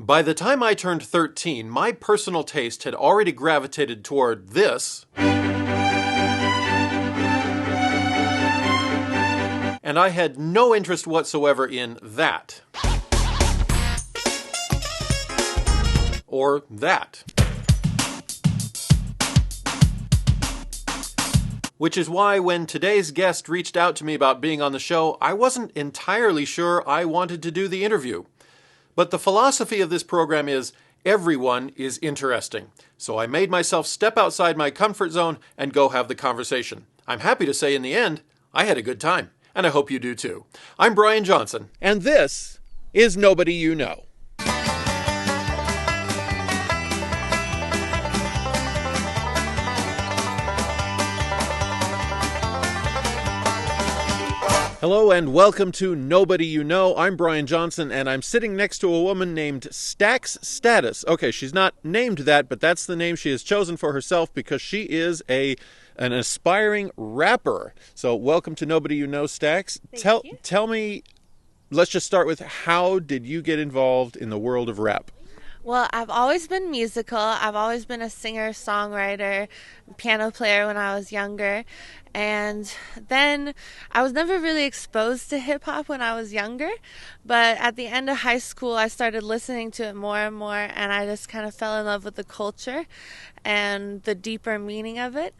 By the time I turned 13, my personal taste had already gravitated toward this, and I had no interest whatsoever in that. Or that. Which is why when today's guest reached out to me about being on the show, I wasn't entirely sure I wanted to do the interview. But the philosophy of this program is everyone is interesting. So I made myself step outside my comfort zone and go have the conversation. I'm happy to say in the end, I had a good time. And I hope you do too. I'm Brian Johnson, and this is Nobody You Know. Hello and welcome to Nobody You Know. I'm Brian Johnson and I'm sitting next to a woman named Stax Status. Okay, she's not named that, but that's the name she has chosen for herself because she is an aspiring rapper. So welcome to Nobody You Know, Stax. Tell me, let's just start with, how did you get involved in the world of rap? Well, I've always been musical. I've always been a singer, songwriter, piano player when I was younger. And then I was never really exposed to hip-hop when I was younger. But at the end of high school, I started listening to it more and more. And I just kind of fell in love with the culture and the deeper meaning of it.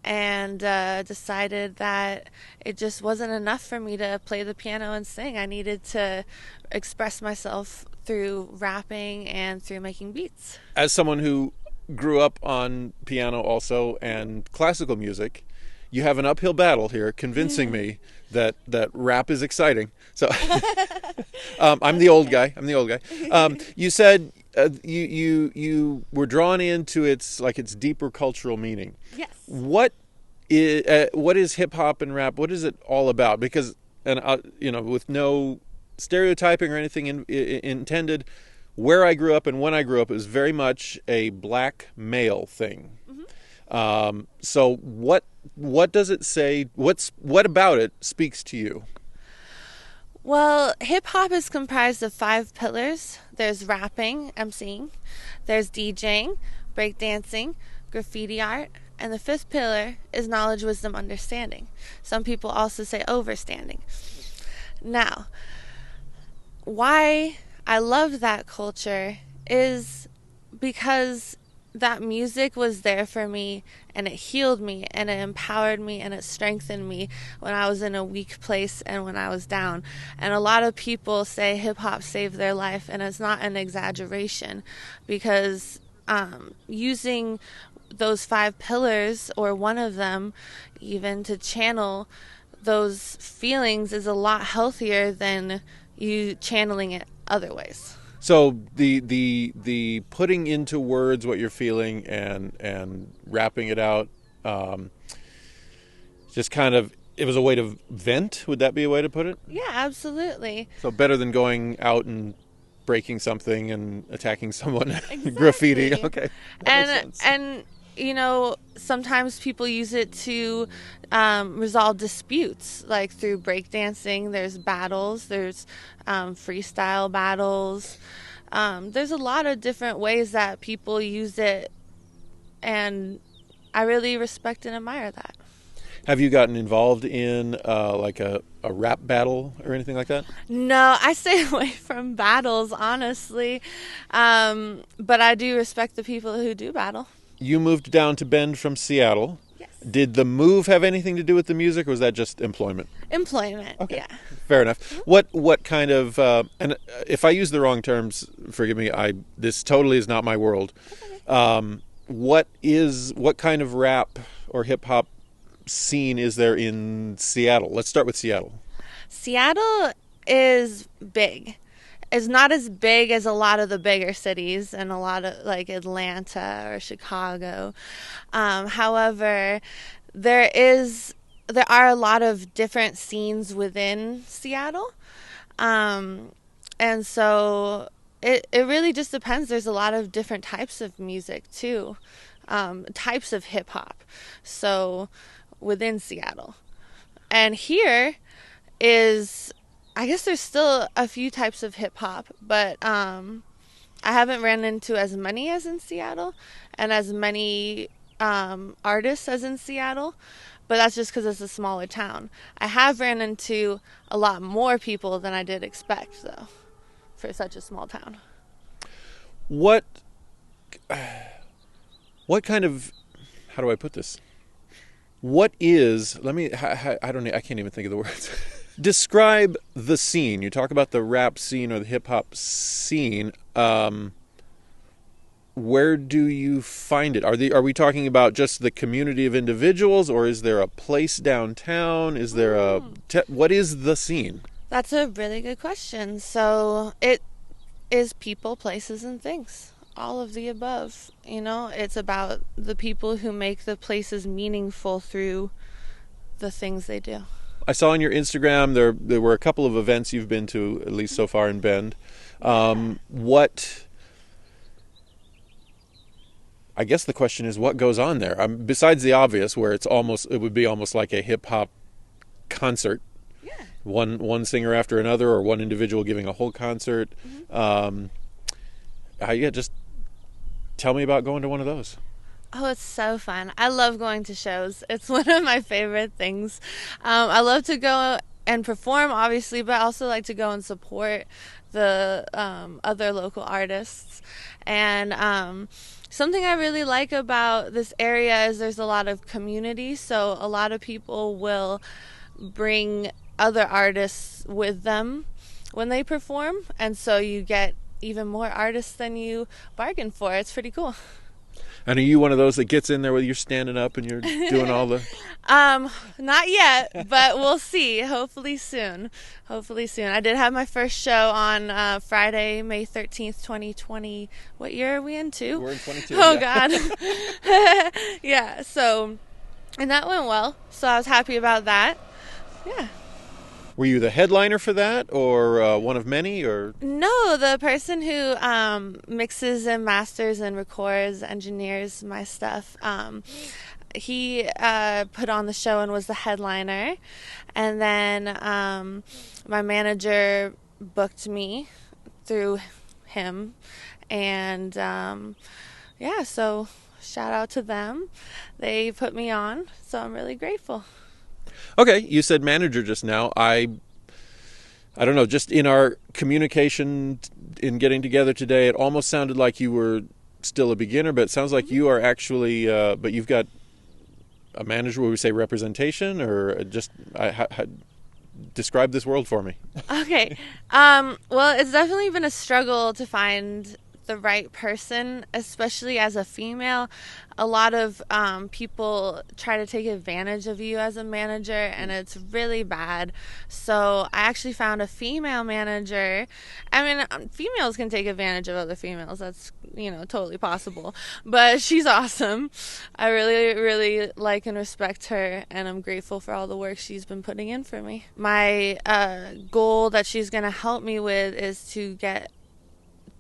And decided that it just wasn't enough for me to play the piano and sing. I needed to express myself through rapping and through making beats. As someone who grew up on piano also and classical music, you have an uphill battle here convincing me that rap is exciting. So I'm the old guy. You said you were drawn into its deeper cultural meaning. Yes. What is hip hop and rap? What is it all about? Because with no stereotyping or anything intended, where I grew up and when I grew up, it was very much a black male thing. Mm-hmm. So what does it say? What about it speaks to you? Well, hip-hop is comprised of 5 pillars. There's rapping, emceeing. There's DJing, breakdancing, graffiti art. And the 5th pillar is knowledge, wisdom, understanding. Some people also say overstanding. Now, why I love that culture is because that music was there for me, and it healed me, and it empowered me, and it strengthened me when I was in a weak place and when I was down. And a lot of people say hip-hop saved their life, and it's not an exaggeration, because using those 5 pillars, or one of them even, to channel those feelings is a lot healthier than you channeling it other ways. So the putting into words what you're feeling and rapping it out, just kind of, it was a way to vent. Would that be a way to put it? Yeah, absolutely. So better than going out and breaking something and attacking someone. Exactly. Graffiti. Okay. That makes sense. And sometimes people use it to resolve disputes, like through breakdancing. There's battles, there's freestyle battles. There's a lot of different ways that people use it, and I really respect and admire that. Have you gotten involved in a rap battle or anything like that? No, I stay away from battles, honestly. But I do respect the people who do battle. You moved down to Bend from Seattle. Yes. Did the move have anything to do with the music, or was that just employment? Employment, okay. Yeah. Fair enough. Mm-hmm. What kind of, and if I use the wrong terms, forgive me, this totally is not my world. Okay. What kind of rap or hip-hop scene is there in Seattle? Let's start with Seattle. Seattle is big. It's not as big as a lot of the bigger cities and a lot of like Atlanta or Chicago. However, there are a lot of different scenes within Seattle. And so it really just depends. There's a lot of different types of music too, types of hip hop. So within Seattle. And here is, I guess there's still a few types of hip hop, but I I haven't ran into as many as in Seattle and as many artists as in Seattle, but that's just because it's a smaller town. I have ran into a lot more people than I did expect, though, for such a small town. What kind of, how do I put this? What is, I can't even think of the words. Describe the scene. You talk about the rap scene or the hip hop scene. Where do you find it? Are we talking about just the community of individuals, or is there a place downtown? Is there what is the scene? That's a really good question. So it is people, places, and things. All of the above. It's about the people who make the places meaningful through the things they do. I saw on your Instagram there were a couple of events you've been to, at least so far in Bend. I guess the question is, what goes on there? Besides the obvious, where it would be almost like a hip hop concert. Yeah. One singer after another, or one individual giving a whole concert. Just tell me about going to one of those. Oh, it's so fun. I love going to shows. It's one of my favorite things. I love to go and perform, obviously, but I also like to go and support the other local artists. And something I really like about this area is there's a lot of community, so a lot of people will bring other artists with them when they perform, and so you get even more artists than you bargained for. It's pretty cool. And are you one of those that gets in there where you're standing up and you're doing all the... Not yet, but we'll see. Hopefully soon. I did have my first show on Friday, May 13th, 2020. What year are we in, two? We're in 22. Oh, yeah. God. Yeah, so, and that went well. So I was happy about that. Yeah. Were you the headliner for that, or one of many, or? No, the person who mixes and masters and records, engineers my stuff. He put on the show and was the headliner, and then my manager booked me through him, and so shout out to them. They put me on, so I'm really grateful. Okay, you said manager just now. I don't know, just in our communication in getting together today, it almost sounded like you were still a beginner, but it sounds like you are actually, but you've got a manager, would we say representation, or just describe this world for me. Okay. Well, it's definitely been a struggle to find the right person, especially as a female. A lot of people try to take advantage of you as a manager, and it's really bad. So I actually found a female manager. I mean, females can take advantage of other females. That's, totally possible. But she's awesome. I really, really like and respect her, and I'm grateful for all the work she's been putting in for me. My goal that she's going to help me with is to get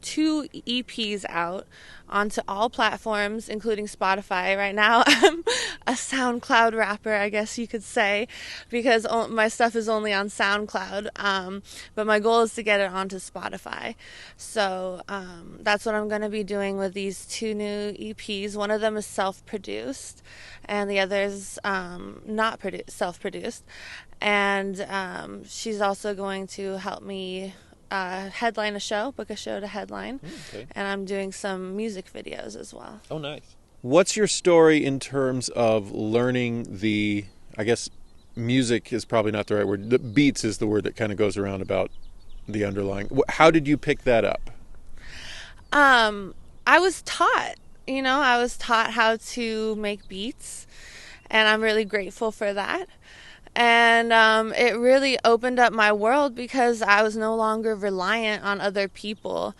2 EPs out onto all platforms, including Spotify. Right now, I'm a SoundCloud rapper, I guess you could say, because my stuff is only on SoundCloud. But my goal is to get it onto Spotify. So that's what I'm going to be doing with these 2 new EPs. One of them is self-produced, and the other is not self-produced. And she's also going to help me headline a show, book a show to headline. Okay. And I'm doing some music videos as well. Oh, nice. What's your story in terms of learning I guess music is probably not the right word. The beats is the word that kind of goes around about the underlying. How did you pick that up? I was taught, how to make beats, and I'm really grateful for that. And it really opened up my world because I was no longer reliant on other people.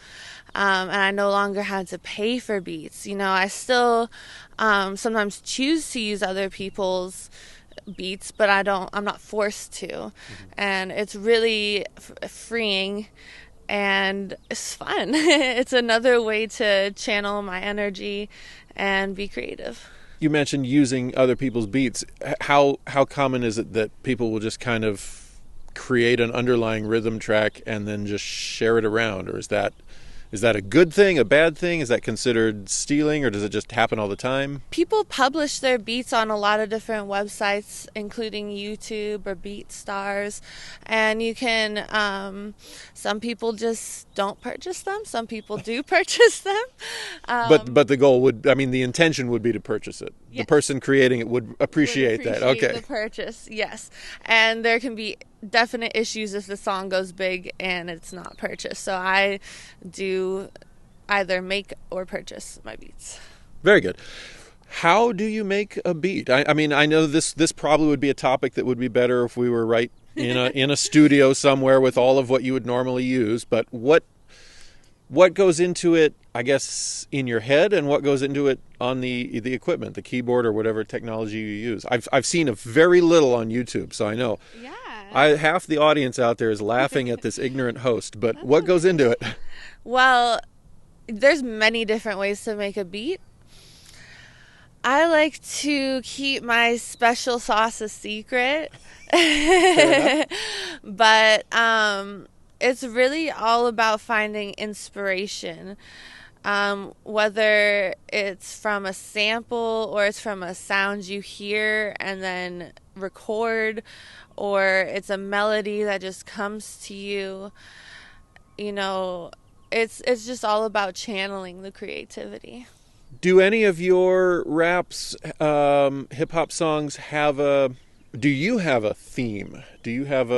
And I no longer had to pay for beats. I still sometimes choose to use other people's beats, but I'm not forced to. Mm-hmm. And it's really freeing, and it's fun. It's another way to channel my energy and be creative. You mentioned using other people's beats. How common is it that people will just kind of create an underlying rhythm track and then just share it around, or is that Is that a good thing, a bad thing? Is that considered stealing, or does it just happen all the time? People publish their beats on a lot of different websites, including YouTube or BeatStars, and you can, some people just don't purchase them, some people do purchase them. But the goal would, I mean, the intention would be to purchase it. Yes. The person creating it would appreciate that. Okay. The purchase, yes. And there can be definite issues if the song goes big and it's not purchased. So I do either make or purchase my beats. Very good. How do you make a beat? I mean, I know this probably would be a topic that would be better if we were right in a studio somewhere with all of what you would normally use. But what goes into it, I guess, in your head, and what goes into it on the equipment, the keyboard or whatever technology you use? I've seen a very little on YouTube, so I know. Yeah. Half the audience out there is laughing at this ignorant host, but what goes into it? Well, there's many different ways to make a beat. I like to keep my special sauce a secret. But it's really all about finding inspiration. Whether it's from a sample or it's from a sound you hear and then record, or it's a melody that just comes to you. You know, it's just all about channeling the creativity. Do any of your raps, hip-hop songs do you have a theme? Do you have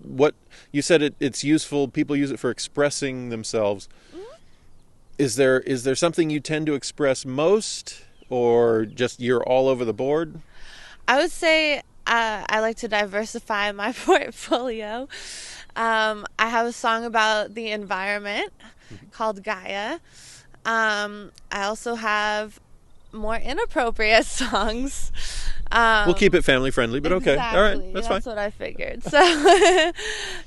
what you said it's useful, people use it for expressing themselves. Is there something you tend to express most, or just you're all over the board? I would say I like to diversify my portfolio. I have a song about the environment called Gaia. I also have more inappropriate songs. We'll keep it family friendly, but okay. Exactly. All right, that's fine. That's what I figured. So,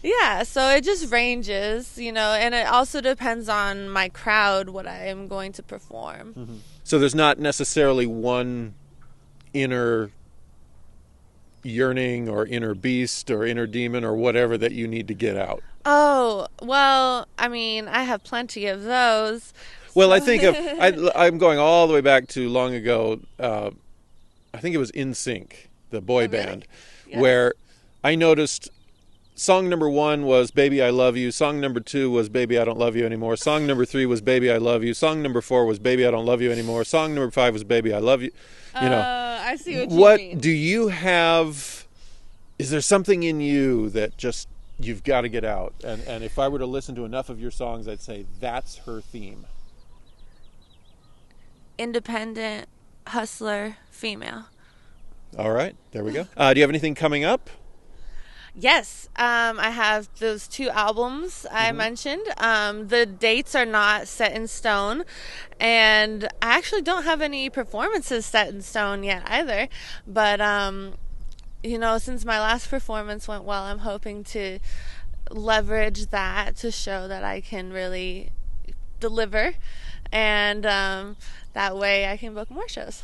yeah, so it just ranges, and it also depends on my crowd, what I am going to perform. Mm-hmm. So there's not necessarily one inner yearning or inner beast or inner demon or whatever that you need to get out. Oh, well, I mean, I have plenty of those. Well, I think I'm going all the way back to long ago. I think it was NSYNC, the boy band, yes. Where I noticed song number 1 was Baby I Love You, song number 2 was Baby I Don't Love You Anymore, song number 3 was Baby I Love You, song number 4 was Baby I Don't Love You Anymore, song number 5 was Baby I Love You. I see what you mean. What do you have? Is there something in you that just you've got to get out? And if I were to listen to enough of your songs, I'd say that's her theme. Independent, hustler, female. All right, there we go. Do you have anything coming up? Yes, I have those 2 albums I mentioned. The dates are not set in stone, and I actually don't have any performances set in stone yet either. But, since my last performance went well, I'm hoping to leverage that to show that I can really deliver, and that way I can book more shows.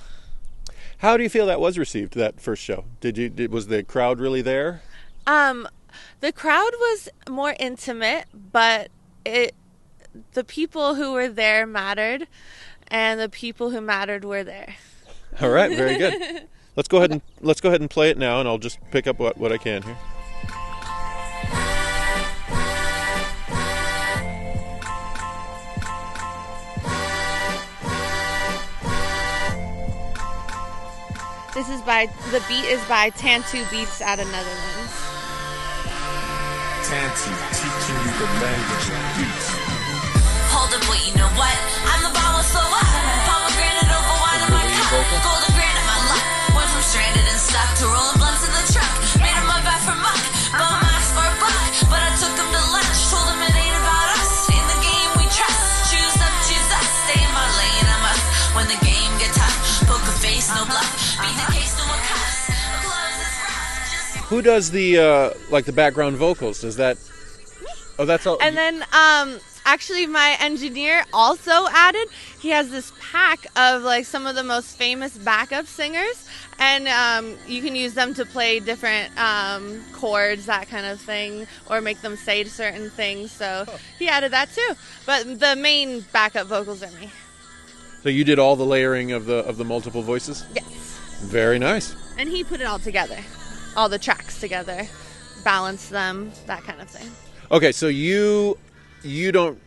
How do you feel that was received, that first show? Was the crowd really there? The crowd was more intimate, but the people who were there mattered, and the people who mattered were there. All right, very good. Let's go ahead and play it now, and I'll just pick up what I can here. The beat is by Tantu Beats out of Netherlands. Tantu, teaching you the language of beats. Hold up, wait, you know what? I'm the bomb, so what? Pomegranate over wine in my cup. Golden granite, my luck. Went from stranded and stuck to rolling blunts in the truck. Made him my back for muck. Bum ass for a buck. But I took him to lunch. Told him it ain't about us. In the game we trust. Choose up, choose us. Stay in my lane, I must. When the game get tough. Poker face, no bluff. Beat the case, no one cuss. Who does the background vocals? Does that? Oh, that's all. And then actually, my engineer also added, he has this pack of like some of the most famous backup singers, and you can use them to play different chords, that kind of thing, or make them say certain things. So he added that too. But the main backup vocals are me. So you did all the layering of the multiple voices? Yes. Very nice. And he put it all together, all the tracks together, balanced them, that kind of thing. Okay, so you don't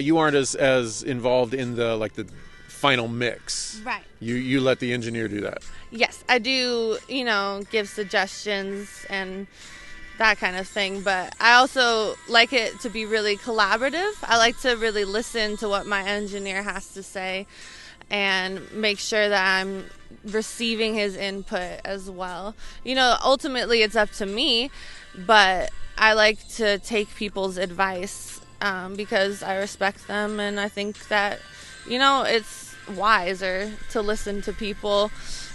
you aren't as involved in the final mix. Right. You let the engineer do that. Yes, I do, give suggestions and that kind of thing, but I also like it to be really collaborative. I like to really listen to what my engineer has to say and make sure that I'm receiving his input as well. Ultimately it's up to me, but I like to take people's advice because I respect them, and I think that, it's wiser to listen to people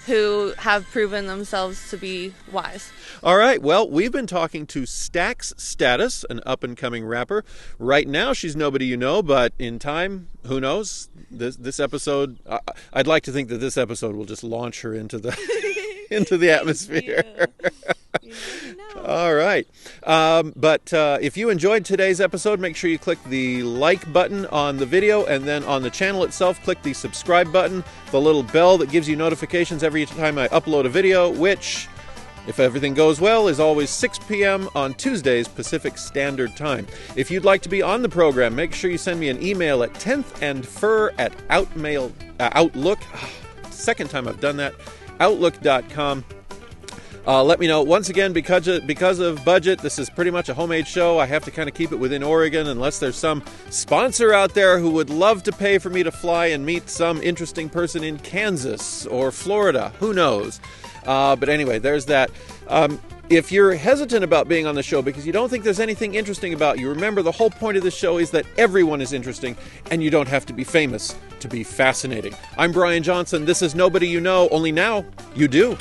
who have proven themselves to be wise. All right, well, we've been talking to Stax Status, an up-and-coming rapper. Right now, she's nobody you know, but in time, who knows? This episode, I'd like to think that this episode will just launch her into the into the atmosphere. You never know. All right. But if you enjoyed today's episode, make sure you click the like button on the video, and then on the channel itself, click the subscribe button, the little bell that gives you notifications every time I upload a video, which, if everything goes well, is always 6 p.m. on Tuesdays, Pacific Standard Time. If you'd like to be on the program, make sure you send me an email at 10thandfur@outlook. Second time I've done that. Outlook.com. Let me know. Once again, because of budget, this is pretty much a homemade show. I have to kind of keep it within Oregon unless there's some sponsor out there who would love to pay for me to fly and meet some interesting person in Kansas or Florida. Who knows? But anyway, there's that. If you're hesitant about being on the show because you don't think there's anything interesting about you, remember the whole point of this show is that everyone is interesting, and you don't have to be famous to be fascinating. I'm Brian Johnson. This is Nobody You Know, only now you do.